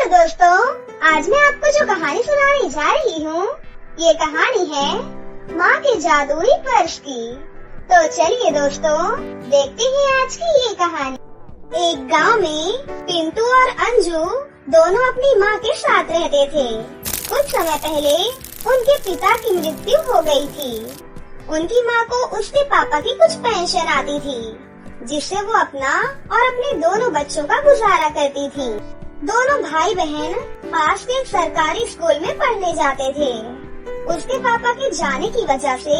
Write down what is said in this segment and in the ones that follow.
दोस्तों, आज मैं आपको जो कहानी सुनाने जा रही हूँ, ये कहानी है माँ के जादुई पर्स की। तो चलिए दोस्तों, देखते हैं आज की ये कहानी। एक गांव में पिंटू और अंजू दोनों अपनी माँ के साथ रहते थे। कुछ समय पहले उनके पिता की मृत्यु हो गई थी। उनकी माँ को उसके पापा की कुछ पेंशन आती थी, जिससे वो अपना और अपने दोनों बच्चों का गुजारा करती थी। दोनों भाई बहन पास के एक सरकारी स्कूल में पढ़ने जाते थे। उसके पापा के जाने की वजह से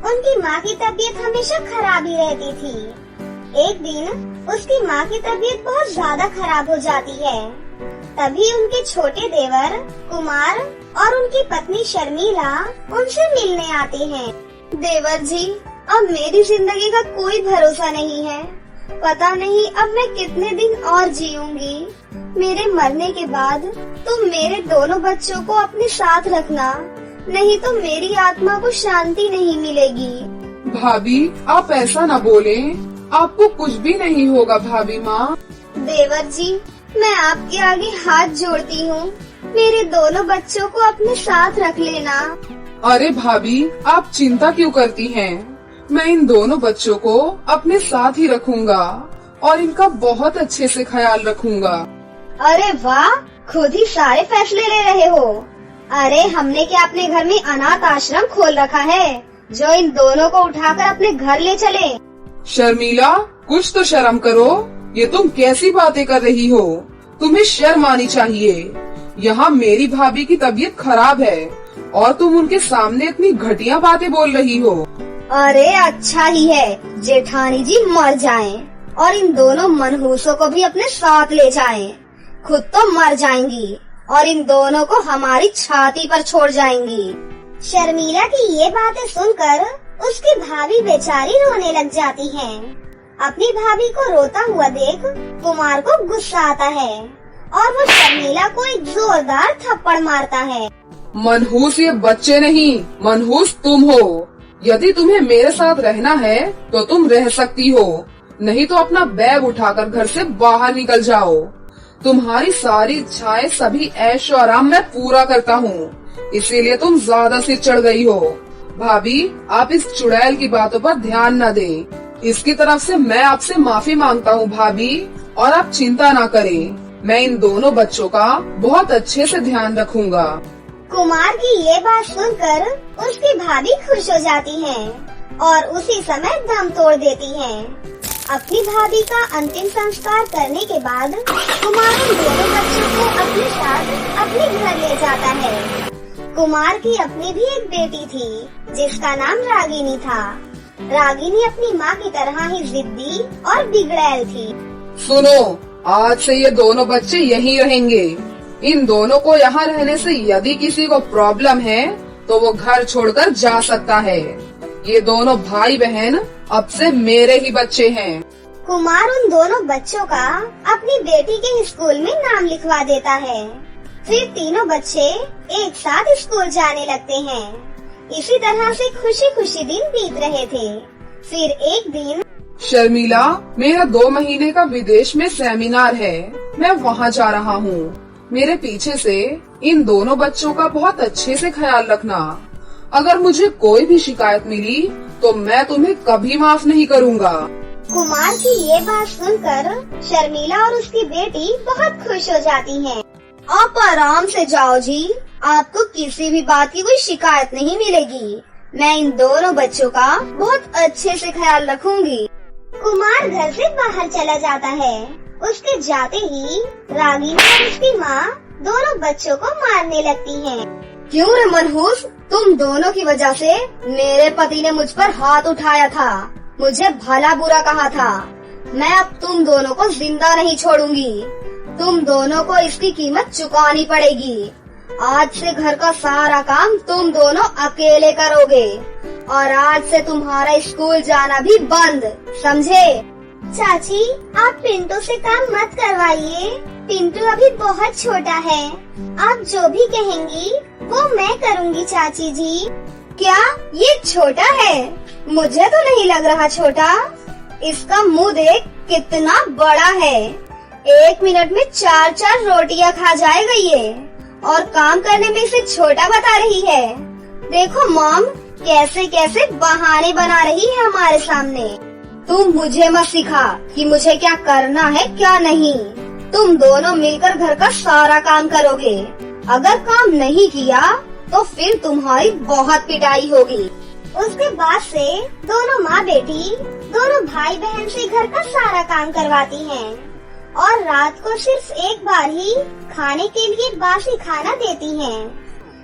उनकी माँ की तबीयत हमेशा खराब ही रहती थी। एक दिन उसकी माँ की तबीयत बहुत ज्यादा खराब हो जाती है। तभी उनके छोटे देवर कुमार और उनकी पत्नी शर्मिला उनसे मिलने आती हैं। देवर जी, अब मेरी जिंदगी का कोई भरोसा नहीं है। पता नहीं अब मैं कितने दिन और जीऊंगी। मेरे मरने के बाद तुम मेरे दोनों बच्चों को अपने साथ रखना, नहीं तो मेरी आत्मा को शांति नहीं मिलेगी। भाभी, आप ऐसा न बोले, आपको कुछ भी नहीं होगा भाभी माँ। देवर जी, मैं आपके आगे हाथ जोड़ती हूँ, मेरे दोनों बच्चों को अपने साथ रख लेना। अरे भाभी, आप चिंता क्यों करती हैं? मैं इन दोनों बच्चों को अपने साथ ही रखूंगा और इनका बहुत अच्छे से ख्याल रखूंगा। अरे वाह, खुद ही सारे फैसले ले रहे हो। अरे हमने क्या अपने घर में अनाथ आश्रम खोल रखा है जो इन दोनों को उठाकर अपने घर ले चले? शर्मिला, कुछ तो शर्म करो। ये तुम कैसी बातें कर रही हो? तुम्हें शर्म आनी चाहिए। यहाँ मेरी भाभी की तबीयत खराब है और तुम उनके सामने इतनी घटिया बातें बोल रही हो। अरे अच्छा ही है जेठानी जी मर जाएं और इन दोनों मनहूसों को भी अपने साथ ले जाएं। खुद तो मर जाएंगी और इन दोनों को हमारी छाती पर छोड़ जाएंगी। शर्मिला की ये बातें सुनकर उसकी भाभी बेचारी रोने लग जाती है। अपनी भाभी को रोता हुआ देख कुमार को गुस्सा आता है और वो शर्मिला को एक जोरदार थप्पड़ मारता है। मनहूस ये बच्चे नहीं, मनहूस तुम हो। यदि तुम्हें मेरे साथ रहना है तो तुम रह सकती हो, नहीं तो अपना बैग उठाकर घर से बाहर निकल जाओ। तुम्हारी सारी इच्छाएं, सभी ऐश और आराम मैं पूरा करता हूँ, इसीलिए तुम ज्यादा सिर चढ़ गई हो। भाभी, आप इस चुड़ैल की बातों पर ध्यान न दें। इसकी तरफ से मैं आपसे माफी मांगता हूँ भाभी, और आप चिंता न करें। मैं इन दोनों बच्चों का बहुत अच्छे से ध्यान रखूंगा। कुमार की ये बात सुनकर उसकी भाभी खुश हो जाती है और उसी समय दम तोड़ देती है। अपनी भाभी का अंतिम संस्कार करने के बाद कुमार उन दोनों बच्चों को अपने साथ अपने घर ले जाता है। कुमार की अपनी भी एक बेटी थी जिसका नाम रागिनी था। रागिनी अपनी माँ की तरह ही जिद्दी और बिगड़ैल थी। सुनो, आज से ये दोनों बच्चे यहीं रहेंगे। इन दोनों को यहाँ रहने से यदि किसी को प्रॉब्लम है तो वो घर छोड़कर जा सकता है। ये दोनों भाई बहन अब से मेरे ही बच्चे हैं। कुमार उन दोनों बच्चों का अपनी बेटी के स्कूल में नाम लिखवा देता है। फिर तीनों बच्चे एक साथ स्कूल जाने लगते हैं। इसी तरह से खुशी खुशी दिन बीत रहे थे। फिर एक दिन, शर्मिला, मेरा 2 महीने का विदेश में सेमिनार है, मैं वहाँ जा रहा हूँ। मेरे पीछे से इन दोनों बच्चों का बहुत अच्छे से ख्याल रखना। अगर मुझे कोई भी शिकायत मिली तो मैं तुम्हें कभी माफ नहीं करूँगा। कुमार की ये बात सुनकर शर्मिला और उसकी बेटी बहुत खुश हो जाती हैं। आप आराम से जाओ जी, आपको किसी भी बात की कोई शिकायत नहीं मिलेगी। मैं इन दोनों बच्चों का बहुत अच्छे से ख्याल रखूंगी। कुमार घर से बाहर चला जाता है। उसके जाते ही रागिनी और उसकी माँ दोनों बच्चों को मारने लगती हैं। क्यों रे मनहूस, तुम दोनों की वजह से मेरे पति ने मुझ पर हाथ उठाया था, मुझे भला बुरा कहा था। मैं अब तुम दोनों को जिंदा नहीं छोड़ूंगी। तुम दोनों को इसकी कीमत चुकानी पड़ेगी। आज से घर का सारा काम तुम दोनों अकेले करोगे और आज से तुम्हारा स्कूल जाना भी बंद, समझे? चाची, आप पिंटू से काम मत करवाइए। पिंटू अभी बहुत छोटा है। आप जो भी कहेंगी वो मैं करूँगी चाची जी। क्या ये छोटा है? मुझे तो नहीं लग रहा छोटा। इसका मुंह देख कितना बड़ा है। 1 मिनट में 4-4 रोटियां खा जाएगा ये, और काम करने में इसे छोटा बता रही है। देखो मॉम, कैसे कैसे बहाने बना रही है हमारे सामने। तुम मुझे मत सिखा कि मुझे क्या करना है क्या नहीं। तुम दोनों मिलकर घर का सारा काम करोगे। अगर काम नहीं किया तो फिर तुम्हारी बहुत पिटाई होगी। उसके बाद से दोनों माँ बेटी दोनों भाई बहन से घर का सारा काम करवाती हैं और रात को सिर्फ एक बार ही खाने के लिए बासी खाना देती हैं।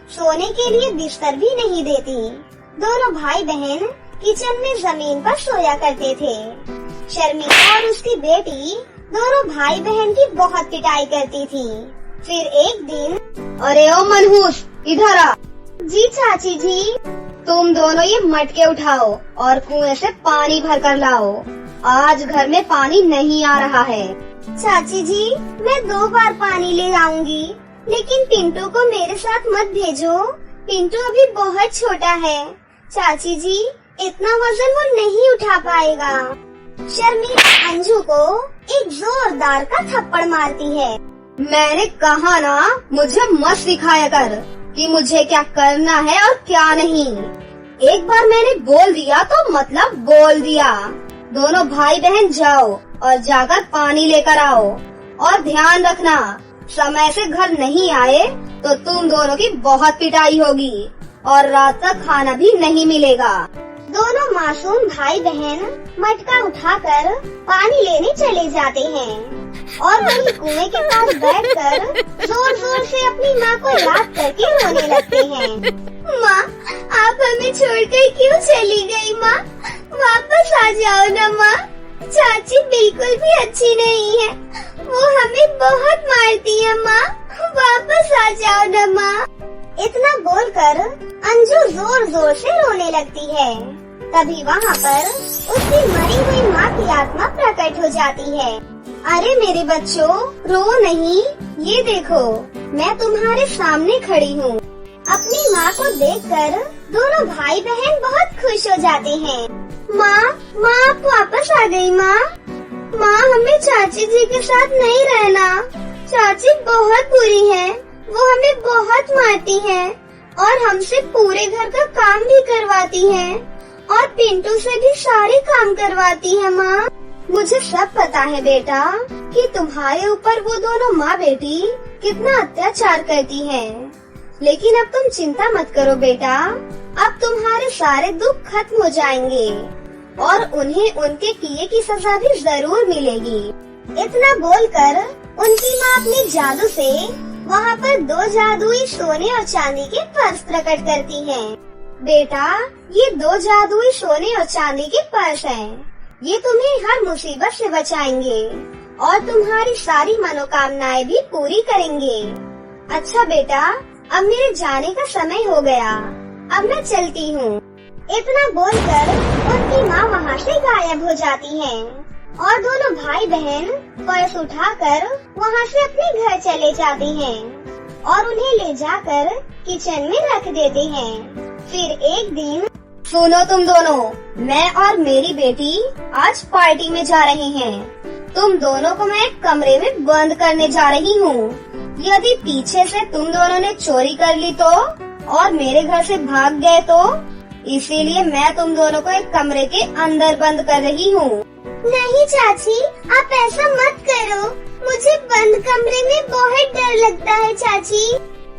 सोने के लिए बिस्तर भी नहीं देती। दोनों भाई बहन किचन में जमीन पर सोया करते थे। शर्मिला और उसकी बेटी दोनों भाई बहन की बहुत पिटाई करती थी। फिर एक दिन, अरे ओ मनहूस, इधर आ। जी चाची जी। तुम दोनों ये मटके उठाओ और कुएं से पानी भर कर लाओ। आज घर में पानी नहीं आ रहा है। चाची जी, मैं 2 बार पानी ले आऊंगी, लेकिन पिंटू को मेरे साथ मत भेजो। पिंटू अभी बहुत छोटा है। चाची जी, इतना वजन वो नहीं उठा पाएगा। शर्मिला अंजू को एक जोरदार का थप्पड़ मारती है। मैंने कहा ना, मुझे मत सिखाया कर कि मुझे क्या करना है और क्या नहीं। एक बार मैंने बोल दिया तो मतलब बोल दिया। दोनों भाई बहन जाओ और जाकर पानी लेकर आओ, और ध्यान रखना समय से घर नहीं आए तो तुम दोनों की बहुत पिटाई होगी और रात तक खाना भी नहीं मिलेगा। दोनों मासूम भाई बहन मटका उठाकर पानी लेने चले जाते हैं और वहीं कुएं के पास बैठकर जोर जोर से अपनी माँ को याद करके रोने लगते हैं। माँ, आप हमें छोड़कर क्यों चली गई माँ? वापस आ जाओ ना माँ। चाची बिल्कुल भी अच्छी नहीं है, वो हमें बहुत मारती है माँ। वापस आ जाओ ना माँ। इतना बोलकर अंजू जोर जोर से रोने लगती है। तभी वहाँ पर उसकी मरी हुई माँ की आत्मा प्रकट हो जाती है। अरे मेरे बच्चों, रो नहीं, ये देखो मैं तुम्हारे सामने खड़ी हूँ। अपनी माँ को देखकर दोनों भाई बहन बहुत खुश हो जाते हैं। माँ, आप वापस आ गई माँ। माँ, हमें चाची जी के साथ नहीं रहना। चाची बहुत बुरी है, वो हमें बहुत मारती है और हमसे पूरे घर का काम भी करवाती है और पिंटू से भी सारे काम करवाती है माँ। मुझे सब पता है बेटा कि तुम्हारे ऊपर वो दोनों माँ बेटी कितना अत्याचार करती हैं। लेकिन अब तुम चिंता मत करो बेटा, अब तुम्हारे सारे दुख खत्म हो जाएंगे और उन्हें उनके किए की सजा भी जरूर मिलेगी। इतना बोलकर उनकी माँ अपने जादू से वहाँ पर 2 जादुई सोने और चांदी के पर्स प्रकट करती हैं। बेटा, ये 2 जादुई सोने और चांदी के पर्स हैं। ये तुम्हें हर मुसीबत से बचाएंगे और तुम्हारी सारी मनोकामनाएं भी पूरी करेंगे। अच्छा बेटा, अब मेरे जाने का समय हो गया, अब मैं चलती हूँ। इतना बोलकर उनकी माँ वहाँ से गायब हो जाती हैं और दोनों भाई बहन पर्स उठाकर वहाँ से अपने घर चले जाते हैं और उन्हें ले जाकर किचन में रख देते हैं। फिर एक दिन, सुनो तुम दोनों, मैं और मेरी बेटी आज पार्टी में जा रहे हैं। तुम दोनों को मैं एक कमरे में बंद करने जा रही हूँ। यदि पीछे से तुम दोनों ने चोरी कर ली तो और मेरे घर से भाग गए तो, इसीलिए मैं तुम दोनों को एक कमरे के अंदर बंद कर रही हूँ। नहीं चाची, आप ऐसा मत करो, मुझे बंद कमरे में बहुत डर लगता है चाची।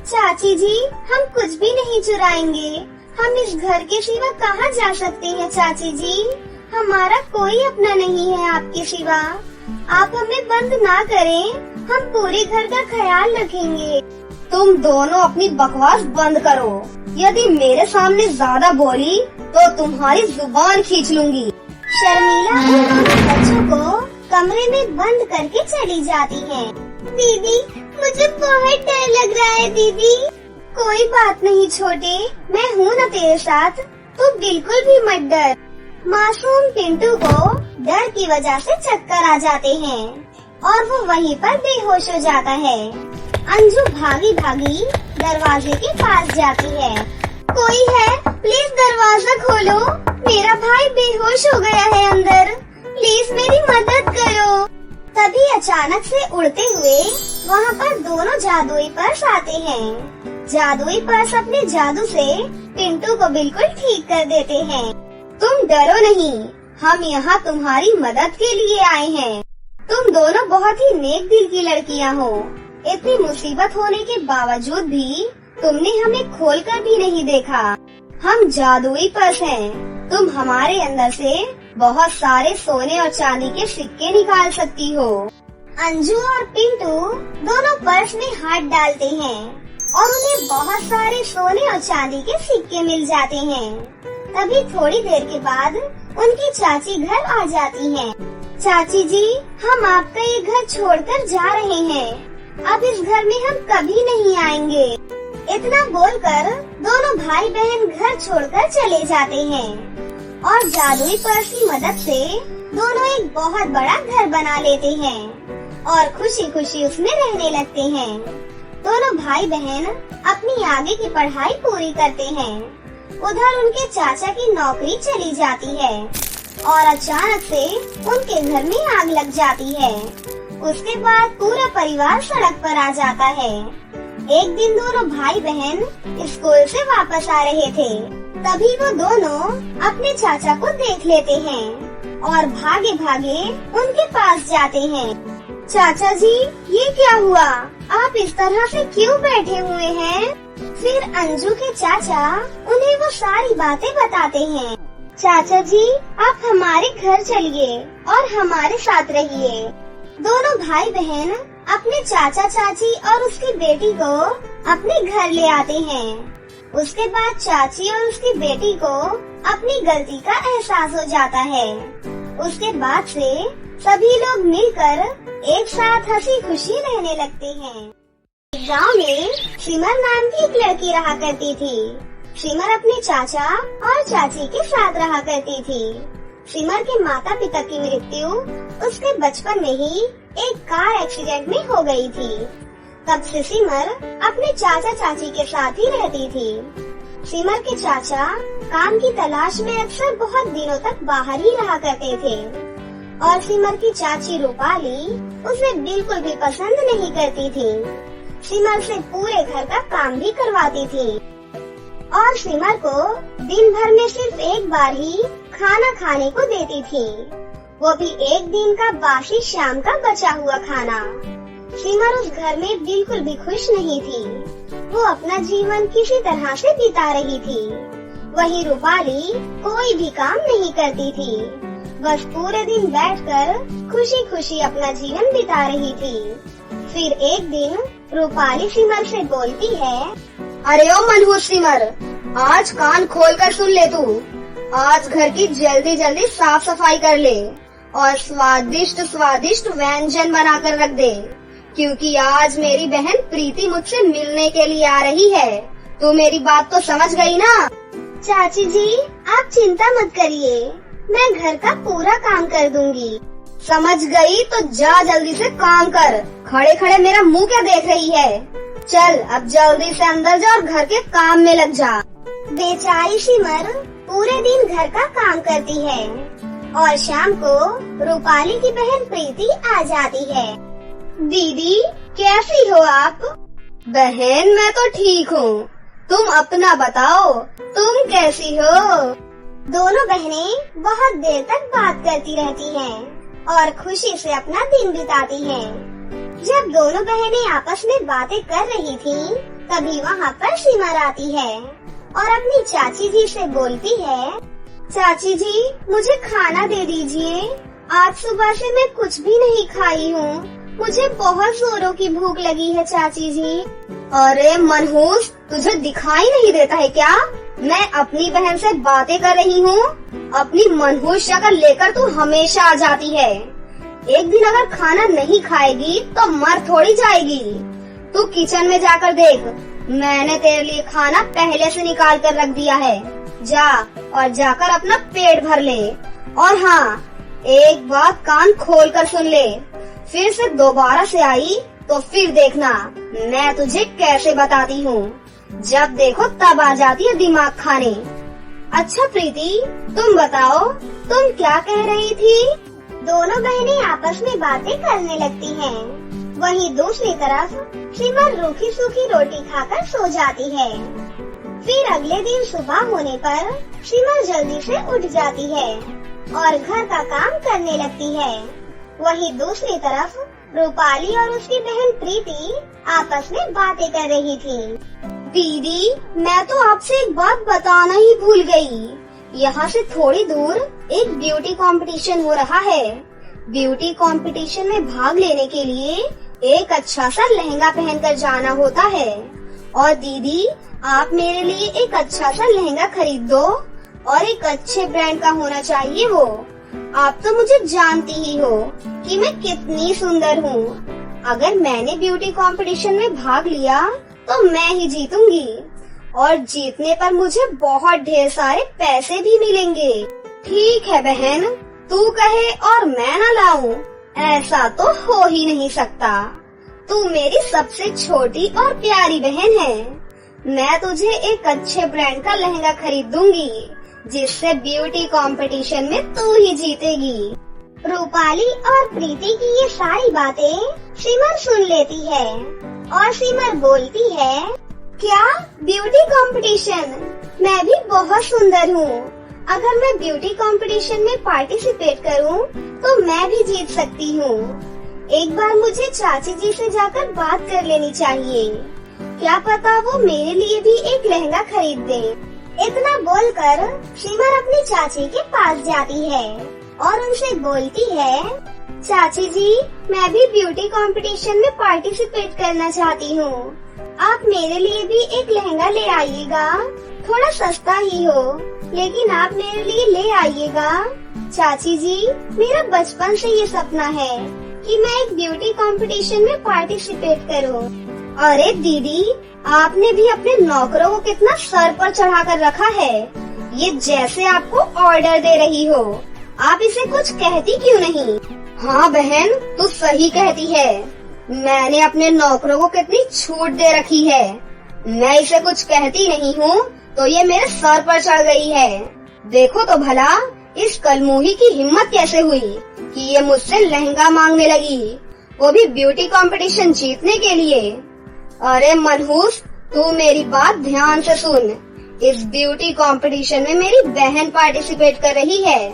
चाची जी, हम कुछ भी नहीं चुराएंगे। हम इस घर के सिवा कहाँ जा सकते हैं चाची जी? हमारा कोई अपना नहीं है आपके सिवा। आप हमें बंद ना करें, हम पूरे घर का ख्याल रखेंगे। तुम दोनों अपनी बकवास बंद करो। यदि मेरे सामने ज्यादा बोली तो तुम्हारी जुबान खींच लूंगी। शर्मिला उन दोनों बच्चों को कमरे में बंद करके चली जाती है। दीदी, मुझे बहुत डर लग रहा है दीदी। कोई बात नहीं छोटे, मैं हूँ न तेरे साथ, तू बिल्कुल भी मत डर। मासूम पिंटू को डर की वजह से चक्कर आ जाते हैं और वो वहीं पर बेहोश हो जाता है। अंजू भागी भागी दरवाजे के पास जाती है। कोई है? प्लीज दरवाजा खोलो, मेरा भाई बेहोश हो गया है अंदर, प्लीज मेरी मदद करो। तभी अचानक से उड़ते हुए वहाँ पर दोनों जादुई पर्स आते हैं। जादुई पर्स अपने जादू से पिंटू को बिल्कुल ठीक कर देते हैं। तुम डरो नहीं, हम यहाँ तुम्हारी मदद के लिए आए हैं। तुम दोनों बहुत ही नेक दिल की लड़कियाँ हो। इतनी मुसीबत होने के बावजूद भी तुमने हमें खोलकर भी नहीं देखा। हम जादुई पर्स हैं। तुम हमारे अंदर से बहुत सारे सोने और चांदी के सिक्के निकाल सकती हो। अंजू और पिंटू दोनों पर्स में हाथ डालते हैं और उन्हें बहुत सारे सोने और चांदी के सिक्के मिल जाते हैं। तभी थोड़ी देर के बाद उनकी चाची घर आ जाती हैं। चाची जी, हम आपका ये घर छोड़कर जा रहे हैं। अब इस घर में हम कभी नहीं आएंगे। इतना बोलकर दोनों भाई बहन घर छोड़कर चले जाते हैं और जादुई पर्स की मदद से दोनों एक बहुत बड़ा घर बना लेते हैं और खुशी खुशी उसमें रहने लगते हैं। दोनों भाई बहन अपनी आगे की पढ़ाई पूरी करते हैं। उधर उनके चाचा की नौकरी चली जाती है और अचानक से उनके घर में आग लग जाती है। उसके बाद पूरा परिवार सड़क पर आ जाता है। एक दिन दोनों भाई बहन स्कूल से वापस आ रहे थे। तभी वो दोनों अपने चाचा को देख लेते हैं और भागे भागे उनके पास जाते हैं। चाचा जी, ये क्या हुआ? आप इस तरह से क्यों बैठे हुए हैं? फिर अंजू के चाचा उन्हें वो सारी बातें बताते हैं। चाचा जी, आप हमारे घर चलिए और हमारे साथ रहिए। दोनों भाई बहन अपने चाचा चाची और उसकी बेटी को अपने घर ले आते हैं। उसके बाद चाची और उसकी बेटी को अपनी गलती का एहसास हो जाता है। उसके बाद से सभी लोग मिलकर एक साथ हंसी खुशी रहने लगते हैं। गांव में सिमर नाम की एक लड़की रहा करती थी। सिमर अपने चाचा और चाची के साथ रहा करती थी। सिमर के माता पिता की मृत्यु उसके बचपन में ही एक कार एक्सीडेंट में हो गई थी। तब से सिमर अपने चाचा चाची के साथ ही रहती थी। सिमर के चाचा काम की तलाश में अक्सर बहुत दिनों तक बाहर ही रहा करते थे और सिमर की चाची रूपाली उसे बिल्कुल भी पसंद नहीं करती थी। सिमर से पूरे घर का काम भी करवाती थी और सिमर को दिन भर में सिर्फ एक बार ही खाना खाने को देती थी, वो भी एक दिन का बासी शाम का बचा हुआ खाना। सिमर उस घर में बिल्कुल भी खुश नहीं थी। वो अपना जीवन किसी तरह से बिता रही थी। वही रूपाली कोई भी काम नहीं करती थी, बस पूरे दिन बैठकर खुशी खुशी अपना जीवन बिता रही थी। फिर एक दिन रूपाली सिमर से बोलती है, अरे ओ मनहूस सिमर, आज कान खोलकर सुन ले तू। आज घर की जल्दी जल्दी साफ सफाई कर ले और स्वादिष्ट स्वादिष्ट व्यंजन बनाकर रख दे, क्योंकि आज मेरी बहन प्रीति मुझसे मिलने के लिए आ रही है। तू मेरी बात तो समझ गई ना? चाची जी, आप चिंता मत करिए, मैं घर का पूरा काम कर दूंगी। समझ गई तो जा जल्दी से काम कर। खड़े खड़े मेरा मुंह क्या देख रही है? चल अब जल्दी से अंदर जा और घर के काम में लग जा। बेचारी सिमर पूरे दिन घर का काम करती है और शाम को रूपाली की बहन प्रीति आ जाती है। दीदी, कैसी हो आप? बहन, मैं तो ठीक हूँ, तुम अपना बताओ, तुम कैसी हो? दोनों बहनें बहुत देर तक बात करती रहती हैं और खुशी से अपना दिन बिताती हैं। जब दोनों बहनें आपस में बातें कर रही थीं, तभी वहाँ पर सिमर आती है और अपनी चाची जी से बोलती है, चाची जी, मुझे खाना दे दीजिए। आज सुबह से मैं कुछ भी नहीं खाई हूँ, मुझे बहुत जोरों की भूख लगी है चाची जी। अरे मनहूस, तुझे दिखाई नहीं देता है क्या? मैं अपनी बहन से बातें कर रही हूँ। अपनी मनहूस शक्ल लेकर तू हमेशा आ जाती है। एक दिन अगर खाना नहीं खाएगी तो मर थोड़ी जाएगी। तू किचन में जाकर देख, मैंने तेरे लिए खाना पहले से निकाल कर रख दिया है। जा और जाकर अपना पेट भर ले। और हाँ, एक बात कान खोल कर सुन ले, फिर से दोबारा से आई तो फिर देखना मैं तुझे कैसे बताती हूँ। जब देखो तब आ जाती है दिमाग खाने। अच्छा प्रीति, तुम बताओ, तुम क्या कह रही थी? दोनों बहनें आपस में बातें करने लगती हैं। वहीं दूसरी तरफ सिमर रूखी सूखी रोटी खाकर सो जाती है। फिर अगले दिन सुबह होने पर सिमर जल्दी से उठ जाती है और घर का काम करने लगती है। वहीं दूसरी तरफ रूपाली और उसकी बहन प्रीति आपस में बातें कर रही थी। दीदी, मैं तो आपसे एक बात बताना ही भूल गई। यहाँ से थोड़ी दूर एक ब्यूटी कंपटीशन हो रहा है। ब्यूटी कंपटीशन में भाग लेने के लिए एक अच्छा सा लहंगा पहनकर जाना होता है। और दीदी, आप मेरे लिए एक अच्छा सा लहंगा खरीद दो और एक अच्छे ब्रांड का होना चाहिए वो। आप तो मुझे जानती ही हो कि मैं कितनी सुंदर हूँ। अगर मैंने ब्यूटी कंपटीशन में भाग लिया तो मैं ही जीतूंगी और जीतने पर मुझे बहुत ढेर सारे पैसे भी मिलेंगे। ठीक है बहन, तू कहे और मैं न लाऊं, ऐसा तो हो ही नहीं सकता। तू मेरी सबसे छोटी और प्यारी बहन है। मैं तुझे एक अच्छे ब्रांड का लहंगा खरीद दूंगी जिससे ब्यूटी कंपटीशन में तू ही जीतेगी। रूपाली और प्रीति की ये सारी बातें सिमर सुन लेती है और सिमर बोलती है, क्या ब्यूटी कंपटीशन? मैं भी बहुत सुंदर हूँ। अगर मैं ब्यूटी कंपटीशन में पार्टिसिपेट करूँ तो मैं भी जीत सकती हूँ। एक बार मुझे चाची जी से जाकर बात कर लेनी चाहिए। क्या पता वो मेरे लिए भी एक लहंगा खरीद दे। इतना बोलकर सिमर अपनी चाची के पास जाती है और उनसे बोलती है, चाची जी, मैं भी ब्यूटी कंपटीशन में पार्टिसिपेट करना चाहती हूँ। आप मेरे लिए भी एक लहंगा ले आइएगा। थोड़ा सस्ता ही हो, लेकिन आप मेरे लिए ले आइएगा। चाची जी, मेरा बचपन से ये सपना है कि मैं एक ब्यूटी कंपटीशन में पार्टिसिपेट करूँ। अरे दीदी, आपने भी अपने नौकरों को कितना सर पर चढ़ा कर रखा है। ये जैसे आपको ऑर्डर दे रही हो। आप इसे कुछ कहती क्यों नहीं? हाँ बहन, तू सही कहती है। मैंने अपने नौकरों को कितनी छूट दे रखी है। मैं इसे कुछ कहती नहीं हूँ तो ये मेरे सर पर चढ़ गई है। देखो तो भला इस कलमुही की हिम्मत कैसे हुई कि ये मुझसे लहंगा मांगने लगी, वो भी ब्यूटी कंपटीशन जीतने के लिए। अरे मनहूस, तू मेरी बात ध्यान से सुन। इस ब्यूटी कंपटीशन में मेरी बहन पार्टिसिपेट कर रही है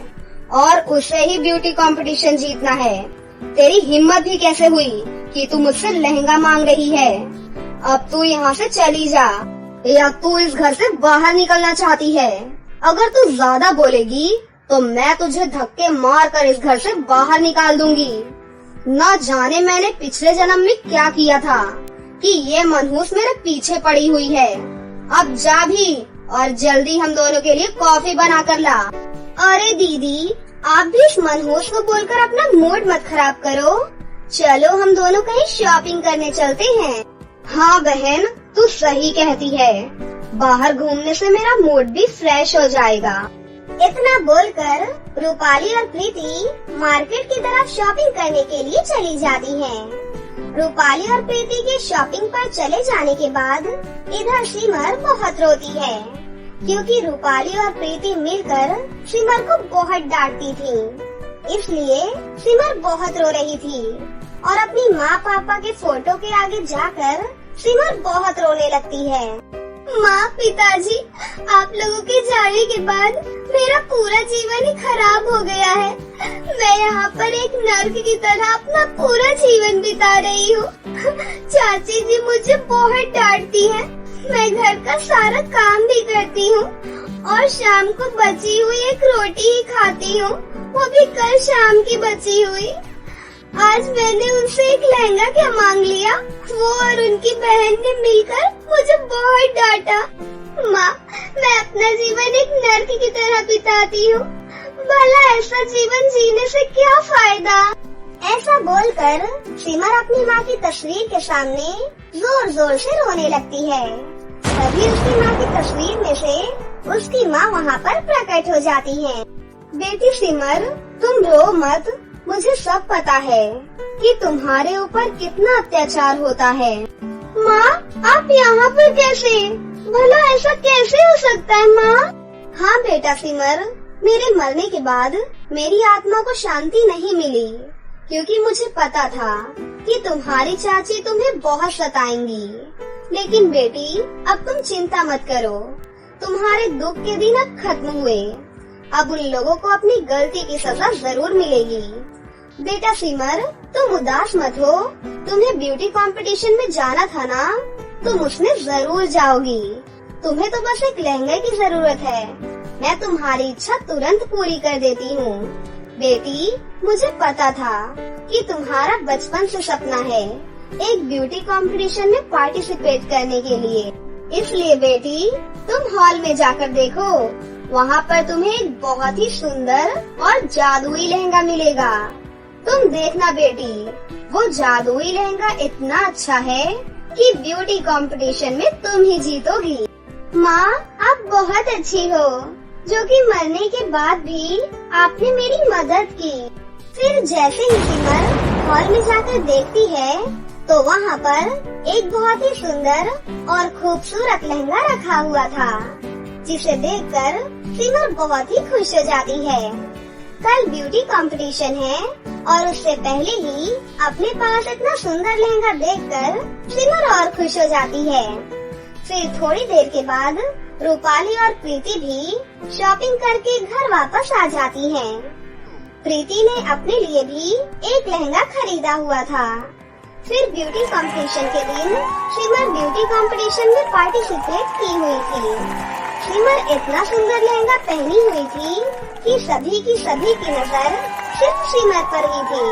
और उसे ही ब्यूटी कंपटीशन जीतना है। तेरी हिम्मत भी कैसे हुई कि तू मुझसे लहंगा मांग रही है? अब तू यहाँ से चली जा या तू इस घर से बाहर निकलना चाहती है। अगर तू ज्यादा बोलेगी तो मैं तुझे धक्के मार कर इस घर से बाहर निकाल दूंगी। न जाने मैंने पिछले जन्म में क्या किया था कि ये मनहूस मेरे पीछे पड़ी हुई है। अब जा भी और जल्दी हम दोनों के लिए कॉफी बना कर ला। अरे दीदी, आप भी इस मनहूस को बोलकर अपना मूड मत खराब करो। चलो हम दोनों कहीं शॉपिंग करने चलते हैं। हाँ बहन, तू सही कहती है। बाहर घूमने से मेरा मूड भी फ्रेश हो जाएगा। इतना बोलकर रूपाली और प्रीति मार्केट की तरफ शॉपिंग करने के लिए चली जाती हैं। रूपाली और प्रीति के शॉपिंग पर चले जाने के बाद इधर सिमर बहुत रोती है, क्योंकि रूपाली और प्रीति मिलकर सिमर को बहुत डांटती थी। इसलिए सिमर बहुत रो रही थी और अपनी माँ पापा के फोटो के आगे जाकर सिमर बहुत रोने लगती है। माँ, पिताजी, आप लोगों के जाने के बाद मेरा पूरा जीवन ही खराब हो गया है। मैं यहाँ पर एक नर्क की तरह अपना पूरा जीवन बिता रही हूँ। चाची जी मुझे बहुत डांटती है। मैं घर का सारा काम भी करती हूँ और शाम को बची हुई एक रोटी ही खाती हूँ, वो भी कल शाम की बची हुई। आज मैंने उनसे एक लहंगा क्या मांग लिया, वो और उनकी बहन ने मिलकर मुझे बहुत डांटा। माँ, मैं अपना जीवन एक नर्क की तरह बिताती हूँ। भला ऐसा जीवन जीने से क्या फायदा? ऐसा बोलकर सिमर अपनी माँ की तस्वीर के सामने जोर जोर से रोने लगती है। तभी उसकी माँ की तस्वीर में से उसकी माँ वहाँ पर प्रकट हो जाती है। बेटी सिमर, तुम रो मत। मुझे सब पता है कि तुम्हारे ऊपर कितना अत्याचार होता है। माँ, आप यहाँ पर कैसे? भला ऐसा कैसे हो सकता है माँ? हाँ बेटा सिमर, मेरे मरने के बाद मेरी आत्मा को शांति नहीं मिली, क्योंकि मुझे पता था कि तुम्हारी चाची तुम्हें बहुत सताएंगी। लेकिन बेटी, अब तुम चिंता मत करो, तुम्हारे दुख के दिन अब खत्म हुए। अब उन लोगों को अपनी गलती की सजा जरूर मिलेगी। बेटा सिमर, तुम उदास मत हो। तुम्हें ब्यूटी कंपटीशन में जाना था ना, तुम उसमें जरूर जाओगी। तुम्हें तो बस एक लहंगे की जरूरत है। मैं तुम्हारी इच्छा तुरंत पूरी कर देती हूँ। बेटी, मुझे पता था कि तुम्हारा बचपन से सपना है एक ब्यूटी कंपटीशन में पार्टिसिपेट करने के लिए। इसलिए बेटी, तुम हॉल में जाकर देखो, वहाँ पर तुम्हें एक बहुत ही सुंदर और जादुई लहंगा मिलेगा। तुम देखना बेटी, वो जादुई लहंगा इतना अच्छा है कि ब्यूटी कंपटीशन में तुम ही जीतोगी। माँ, आप बहुत अच्छी हो, जो कि मरने के बाद भी आपने मेरी मदद की। फिर जैसे ही सिमर हॉल में जाकर देखती है, तो वहाँ पर एक बहुत ही सुंदर और खूबसूरत लहंगा रखा हुआ था, जिसे देखकर सिमर बहुत ही खुश हो जाती है। कल ब्यूटी कंपटीशन है और उससे पहले ही अपने पास इतना सुंदर लहंगा देखकर सिमर और खुश हो जाती है। फिर थोड़ी देर के बाद रूपाली और प्रीति भी शॉपिंग करके घर वापस आ जाती हैं। प्रीति ने अपने लिए भी एक लहंगा खरीदा हुआ था। फिर ब्यूटी कंपटीशन के दिन सिमर ब्यूटी कंपटीशन में पार्टिसिपेट की हुई थी। सिमर इतना सुंदर लहंगा पहनी हुई थी कि सभी की नजर सिर्फ सिमर पर ही थी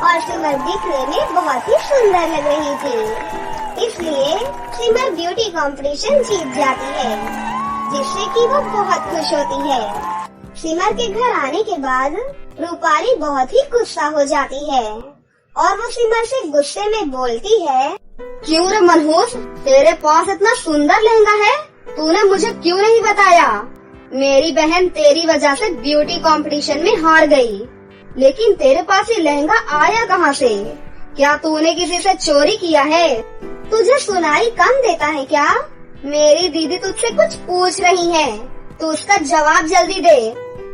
और सिमर दिखने में बहुत ही सुंदर लग रही थी। इसलिए सिमर ब्यूटी कंपटीशन जीत जाती है, जिससे कि वो बहुत खुश होती है। सिमर के घर आने के बाद रूपाली बहुत ही गुस्सा हो जाती है और वो सिमर से गुस्से में बोलती है, क्यों रे मनहूस, तेरे पास इतना सुंदर लहंगा है, तूने मुझे क्यों नहीं बताया? मेरी बहन तेरी वजह से ब्यूटी कंपटीशन में हार गई, लेकिन तेरे पास ये लहंगा आया कहाँ से? क्या तूने किसी से चोरी किया है? तुझे सुनाई कम देता है क्या? मेरी दीदी तुझसे कुछ पूछ रही है, तो उसका जवाब जल्दी दे।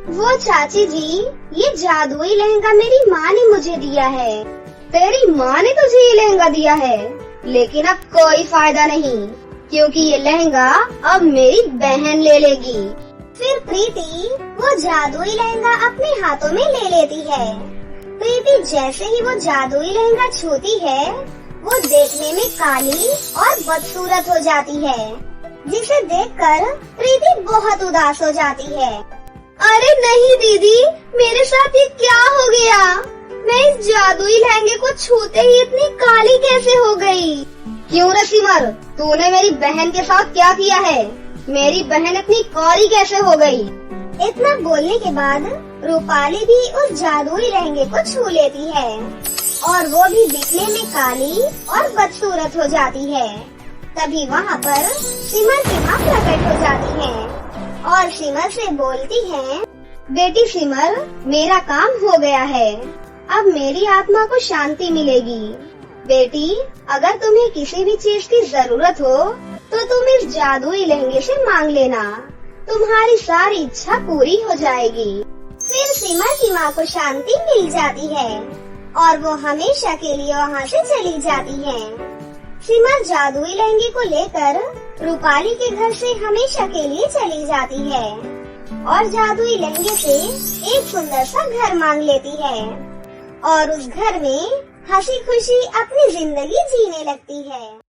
वो चाची जी, ये जादुई लहंगा मेरी माँ ने मुझे दिया है। तेरी माँ ने तुझे ये लहंगा दिया है, लेकिन अब कोई फायदा नहीं, क्योंकि ये लहंगा अब मेरी बहन ले लेगी। फिर प्रीति वो जादुई लहंगा अपने हाथों में ले लेती है। प्रीति जैसे ही वो जादुई लहंगा छूती है, वो देखने में काली और बदसूरत हो जाती है, जिसे देखकर प्रीति बहुत उदास हो जाती है। अरे नहीं दीदी, मेरे साथ ये क्या हो गया? मैं इस जादुई लहंगे को छूते ही इतनी काली कैसे हो गई? क्यों रे सिमर, तूने मेरी बहन के साथ क्या किया है? मेरी बहन इतनी काली कैसे हो गई? इतना बोलने के बाद रूपाली भी उस जादुई लहंगे को छू लेती है और वो भी दिखने में काली और बदसूरत हो जाती है। तभी वहाँ पर सिमर की माँ प्रकट हो जाती है और सिमर से बोलती है, बेटी सिमर, मेरा काम हो गया है, अब मेरी आत्मा को शांति मिलेगी। बेटी, अगर तुम्हें किसी भी चीज की जरूरत हो तो तुम इस जादुई लहंगे से मांग लेना, तुम्हारी सारी इच्छा पूरी हो जाएगी। फिर सिमर की माँ को शांति मिल जाती है और वो हमेशा के लिए वहाँ से चली जाती है। सिमर जादुई लहंगे को लेकर रूपाली के घर से हमेशा के लिए चली जाती है और जादुई लहंगे से एक सुंदर सा घर मांग लेती है और उस घर में हंसी खुशी अपनी जिंदगी जीने लगती है।